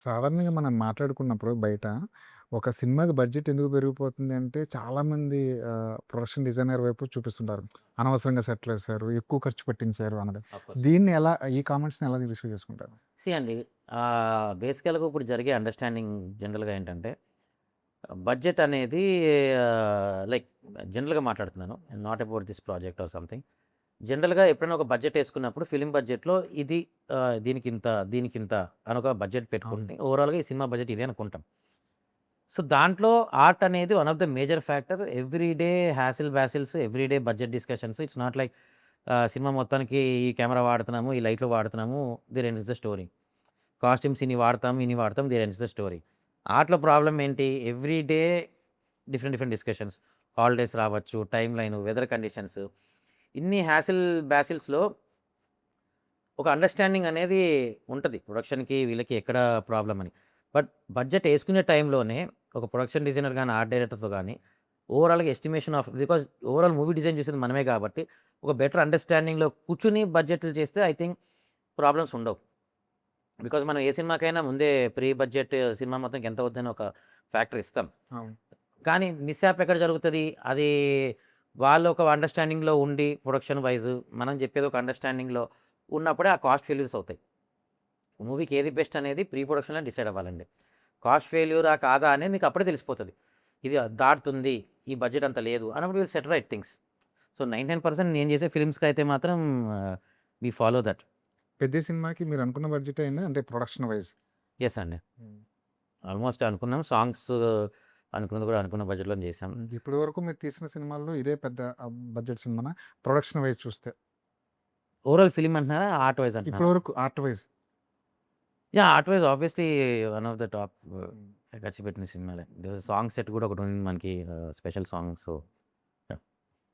సాధారణంగా మనం మాట్లాడుకున్నప్పుడు బయట, ఒక సినిమాకి బడ్జెట్ ఎందుకు పెరిగిపోతుంది అంటే చాలామంది ప్రొడక్షన్ డిజైనర్ వైపు చూపిస్తుంటారు. అనవసరంగా సెట్‌లేసారు, ఎక్కువ ఖర్చు పెట్టించారు అన్నది. ఆఫ్‌కోర్స్. దీన్ని ఎలా ఈ కామెంట్స్‌ని ఎలా రిసీవ్ చేసుకుంటారు? అండి, బేసికల్‌గా ఇప్పుడు జరిగే అండర్‌స్టాండింగ్ జనరల్‌గా ఏంటంటే, బడ్జెట్ అనేది లైక్ జనరల్‌గా మాట్లాడుతున్నాను. Not about this project or something. జనరల్‌గా ఎప్పుడైనా ఒక బడ్జెట్ యేసుకున్నప్పుడు ఫిల్మ్ బడ్జెట్‌లో ఇది దీనికింత, దీనికింత అని ఒక బడ్జెట్ అవును. పెట్టుకుంటే ఓవరాల్‌గా ఈ సినిమా బడ్జెట్ ఇదే అనుకుంటాం. సో, దాంట్లో ఆర్ట్ అనేది one of the major factor. Every day hustle bustles, every day budget discussions. It's not like cinema మొత్తానికి ఈ కెమెరా వాడుతున్నాము, ఈ లైట్‌లు వాడుతున్నాము. There ends the story. Costumes ఇన్ని వాడతాం, ఇన్ని వాడతాం. There ends the story. ఆర్ట్‌లో ప్రాబ్లమ్ ఏంటి? Every day different, different discussions. Holidays రావచ్చు, టైమ్ లైను, వెదర్ కండిషన్స్. ఇన్ని హ్యాసిల్ బ్యాసిల్స్‌లో ఒక అండర్‌స్టాండింగ్ అనేది ఉంటది. ప్రొడక్షన్‌కి వీళ్ళకి ఎక్కడ ప్రాబ్లమ్ అని. బట్ బడ్జెట్ యేసుకునే టైంలోనే ఒక ప్రొడక్షన్ డిజైనర్ గాని, ఆర్ట్ డైరెక్టర్‌తో గాని ఓవరాల్‌గా estimation of because overall movie design చేసేది మనమే కాబట్టి, ఒక బెటర్ అండర్‌స్టాండింగ్‌లో కూర్చొని బడ్జెట్లు చేస్తే ఐ థింక్ ప్రాబ్లమ్స్ ఉండవు. బికాజ్ మనం ఏ సినిమాకైనా ముందే ప్రీ బడ్జెట్ సినిమా మొత్తానికి ఎంత అవుద్దని ఒక ఫ్యాక్టర్ ఇస్తాం. అవును. కానీ మిస్‌హ్యాప్ ఎక్కడ జరుగుతది? అది వాళ్ళు ఒక అండర్‌స్టాండింగ్‌లో ఉండి ప్రొడక్షన్ వైస్ మనం చెప్పేది ఒక అండర్‌స్టాండింగ్‌లో ఉన్నప్పుడే ఆ కాస్ట్ ఫెయిల్యూర్స్ అవుతాయి. మూవీకి ఏది బెస్ట్ అనేది ప్రీ ప్రొడక్షన్‌లో డిసైడ్ అవ్వాలండి. కాస్ట్ ఫెయిల్యూరా కాదా అనేది మీకు అప్పుడే తెలిసిపోతది. ఇది దాటుతుంది. ఈ బడ్జెట్ అంత లేదు అన్నప్పుడు will set right things. So, 99% నేను చేసే ఫిల్మ్స్‌కైతే మాత్రం వి ఫాలో థట్. 'పెద్ది' సినిమాకి మీరు అనుకున్న బడ్జెటే అయిందా? అంటే ప్రొడక్షన్ వైస్? యెస్ అండి. హ్మ్. ఆల్మోస్ట్ అనుకున్నాం. సాంగ్స్ అనుకున్నది కూడా అనుకున్న బడ్జెట్‌లోనే చేశాం. ఇప్పటి వరకు మీరు తీసిన సినిమాల్లో ఇదే పెద్ద బడ్జెట్ సినిమానా? ప్రొడక్షన్ వైస్ చూస్తే. ఓవరాల్ ఫిల్మ్ అంటున్నారా? ఆర్ట్ వైస్ ఇప్పటి అంటున్నారా? వరకు art wise. Yeah! Art wise obviously one of the top hmm. ఖర్చు పెట్టిన సినిమాలే. సాంగ్ సెట్ కూడా ఒకటుంది మనకి స్పెషల్ సాంగ్స్.